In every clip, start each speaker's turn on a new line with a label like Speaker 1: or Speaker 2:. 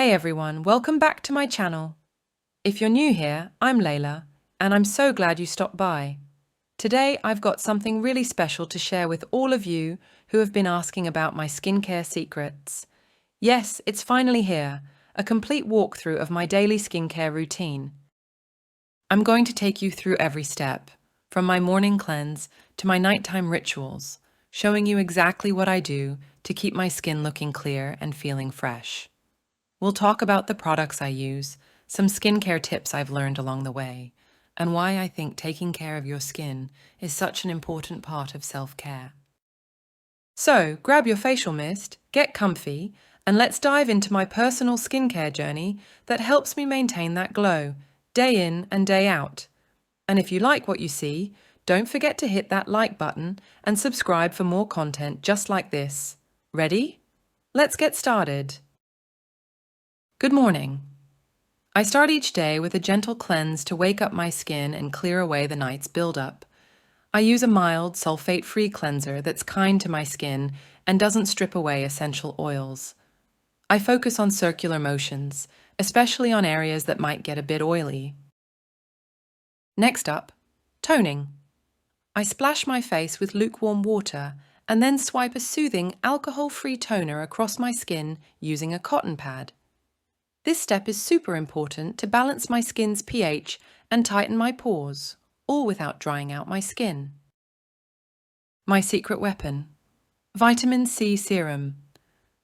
Speaker 1: Hey everyone, welcome back to my channel. If you're new here, I'm Leila, and I'm so glad you stopped by. Today I've got something really special to share with all of you who have been asking about my skincare secrets. Yes, it's finally here, a complete walkthrough of my daily skincare routine. I'm going to take you through every step, from my morning cleanse to my nighttime rituals, showing you exactly what I do to keep my skin looking clear and feeling fresh. We'll talk about the products I use, some skincare tips I've learned along the way, and why I think taking care of your skin is such an important part of self-care. So, grab your facial mist, get comfy, and let's dive into my personal skincare journey that helps me maintain that glow, day in and day out. And if you like what you see, don't forget to hit that like button and subscribe for more content just like this. Ready? Let's get started. Good morning. I start each day with a gentle cleanse to wake up my skin and clear away the night's buildup. I use a mild, sulfate-free cleanser that's kind to my skin and doesn't strip away essential oils. I focus on circular motions, especially on areas that might get a bit oily. Next up, toning. I splash my face with lukewarm water and then swipe a soothing, alcohol-free toner across my skin using a cotton pad. This step is super important to balance my skin's pH and tighten my pores, all without drying out my skin. My secret weapon, vitamin C serum.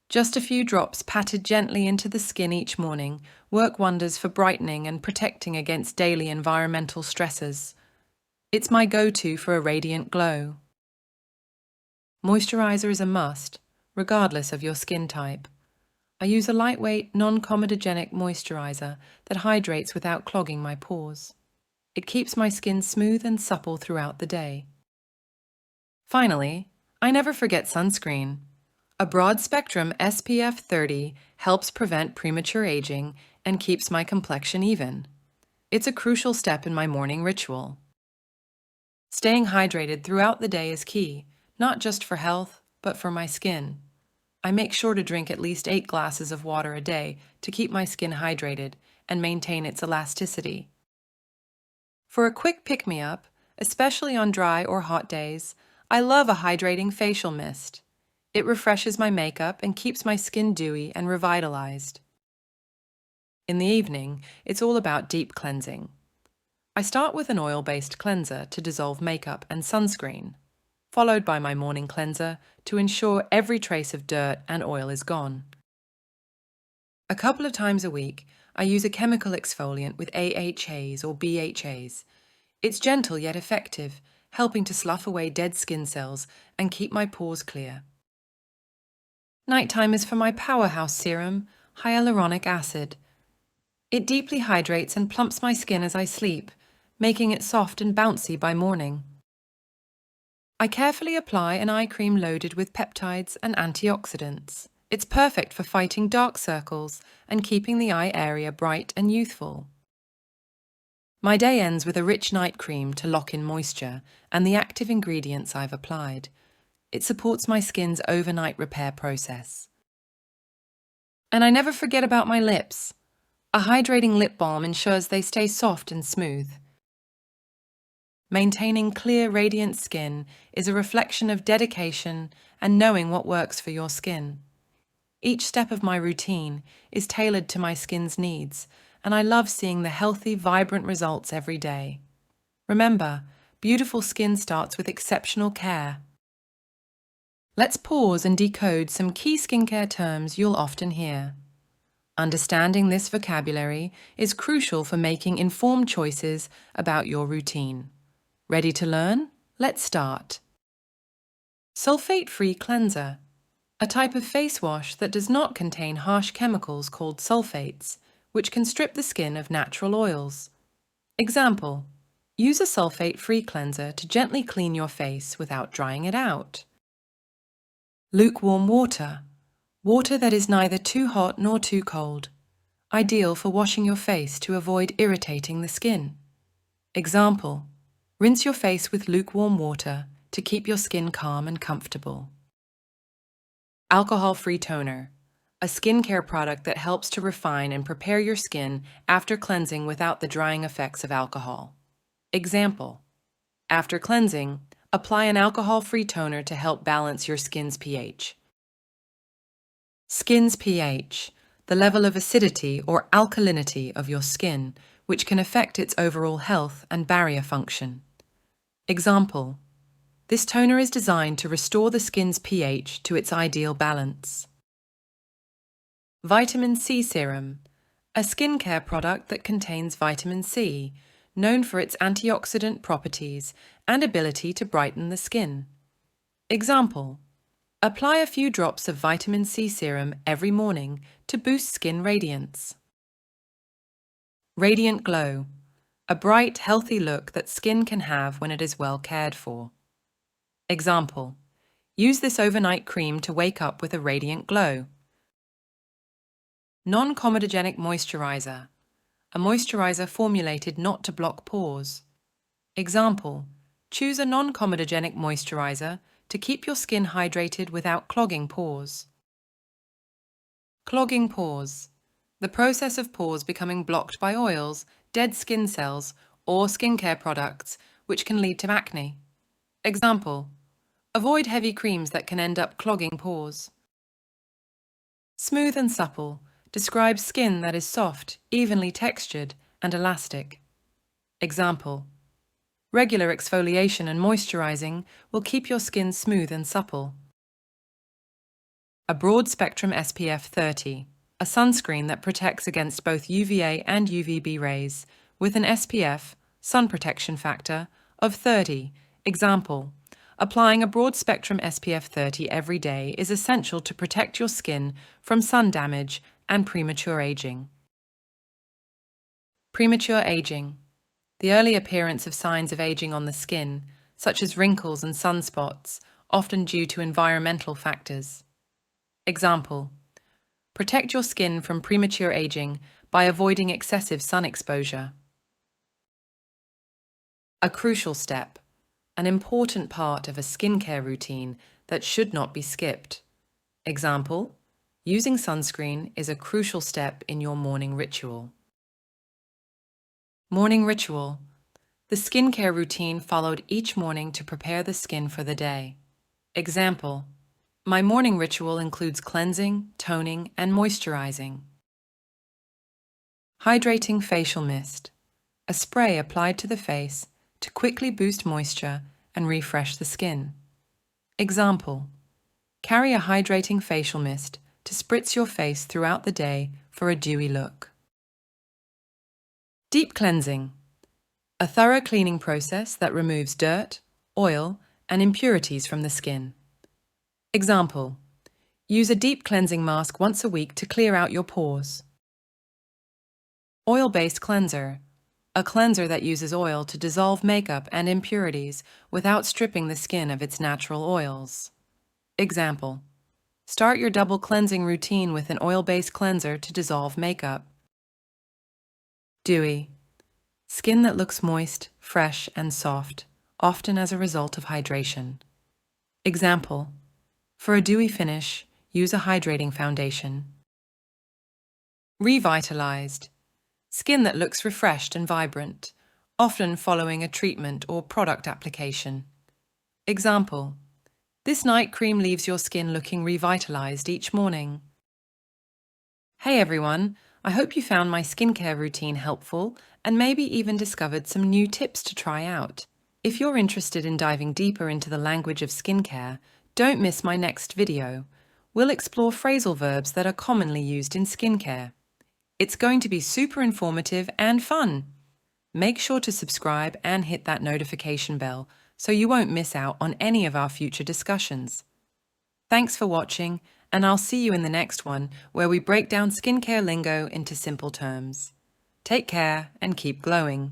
Speaker 1: Just a few drops patted gently into the skin each morning work wonders for brightening and protecting against daily environmental stresses. It's my go-to for a radiant glow. Moisturizer is a must, regardless of your skin type. I use a lightweight, non-comedogenic moisturizer that hydrates without clogging my pores. It keeps my skin smooth and supple throughout the day. Finally, I never forget sunscreen. A broad-spectrum SPF 30 helps prevent premature aging and keeps my complexion even. It's a crucial step in my morning ritual. Staying hydrated throughout the day is key, not just for health, but for my skin. I make sure to drink at least 8 glasses of water a day to keep my skin hydrated and maintain its elasticity. For a quick pick-me-up, especially on dry or hot days, I love a hydrating facial mist. It refreshes my makeup and keeps my skin dewy and revitalized. In the evening, it's all about deep cleansing. I start with an oil-based cleanser to dissolve makeup and sunscreen, followed by my morning cleanser to ensure every trace of dirt and oil is gone. A couple of times a week, I use a chemical exfoliant with AHAs or BHAs. It's gentle yet effective, helping to slough away dead skin cells and keep my pores clear. Nighttime is for my powerhouse serum, hyaluronic acid. It deeply hydrates and plumps my skin as I sleep, making it soft and bouncy by morning. I carefully apply an eye cream loaded with peptides and antioxidants. It's perfect for fighting dark circles and keeping the eye area bright and youthful. My day ends with a rich night cream to lock in moisture and the active ingredients I've applied. It supports my skin's overnight repair process. And I never forget about my lips. A hydrating lip balm ensures they stay soft and smooth. Maintaining clear, radiant skin is a reflection of dedication and knowing what works for your skin. Each step of my routine is tailored to my skin's needs, and I love seeing the healthy, vibrant results every day. Remember, beautiful skin starts with exceptional care. Let's pause and decode some key skincare terms you'll often hear. Understanding this vocabulary is crucial for making informed choices about your routine. Ready to learn? Let's start. Sulfate-free cleanser, a type of face wash that does not contain harsh chemicals called sulfates, which can strip the skin of natural oils. Example, use a sulfate-free cleanser to gently clean your face without drying it out. Lukewarm water, water that is neither too hot nor too cold, ideal for washing your face to avoid irritating the skin. Example, rinse your face with lukewarm water to keep your skin calm and comfortable. Alcohol-free toner, a skincare product that helps to refine and prepare your skin after cleansing without the drying effects of alcohol. Example: after cleansing, apply an alcohol-free toner to help balance your skin's pH. Skin's pH, the level of acidity or alkalinity of your skin, which can affect its overall health and barrier function. Example: this toner is designed to restore the skin's pH to its ideal balance. Vitamin C serum, a skincare product that contains vitamin C, known for its antioxidant properties and ability to brighten the skin. Example: apply a few drops of vitamin C serum every morning to boost skin radiance. Radiant glow, a bright, healthy look that skin can have when it is well cared for. Example: use this overnight cream to wake up with a radiant glow. Non-comedogenic moisturizer, a moisturizer formulated not to block pores. Example: choose a non-comedogenic moisturizer to keep your skin hydrated without clogging pores. Clogging pores, the process of pores becoming blocked by oils, dead skin cells, or skincare products, which can lead to acne. Example: avoid heavy creams that can end up clogging pores. Smooth and supple describes skin that is soft, evenly textured, and elastic. Example: regular exfoliation and moisturizing will keep your skin smooth and supple. A broad-spectrum SPF 30, a sunscreen that protects against both UVA and UVB rays, with an SPF, sun protection factor, of 30. Example: applying a broad-spectrum SPF 30 every day is essential to protect your skin from sun damage and premature aging. Premature aging, the early appearance of signs of aging on the skin, such as wrinkles and sunspots, often due to environmental factors. Example: protect your skin from premature aging by avoiding excessive sun exposure. A crucial step, an important part of a skincare routine that should not be skipped. Example: using sunscreen is a crucial step in your morning ritual. Morning ritual, the skincare routine followed each morning to prepare the skin for the day. Example: my morning ritual includes cleansing, toning, and moisturizing. Hydrating facial mist, a spray applied to the face to quickly boost moisture and refresh the skin. Example: carry a hydrating facial mist to spritz your face throughout the day for a dewy look. Deep cleansing, a thorough cleaning process that removes dirt, oil, and impurities from the skin. Example: use a deep cleansing mask once a week to clear out your pores. Oil-based cleanser, a cleanser that uses oil to dissolve makeup and impurities without stripping the skin of its natural oils. Example: start your double cleansing routine with an oil-based cleanser to dissolve makeup. Dewy, skin that looks moist, fresh, and soft, often as a result of hydration. Example: for a dewy finish, use a hydrating foundation. Revitalized, skin that looks refreshed and vibrant, often following a treatment or product application. Example: this night cream leaves your skin looking revitalized each morning. Hey everyone, I hope you found my skincare routine helpful and maybe even discovered some new tips to try out. If you're interested in diving deeper into the language of skincare, don't miss my next video. We'll explore phrasal verbs that are commonly used in skincare. It's going to be super informative and fun. Make sure to subscribe and hit that notification bell so you won't miss out on any of our future discussions. Thanks for watching, and I'll see you in the next one where we break down skincare lingo into simple terms. Take care and keep glowing.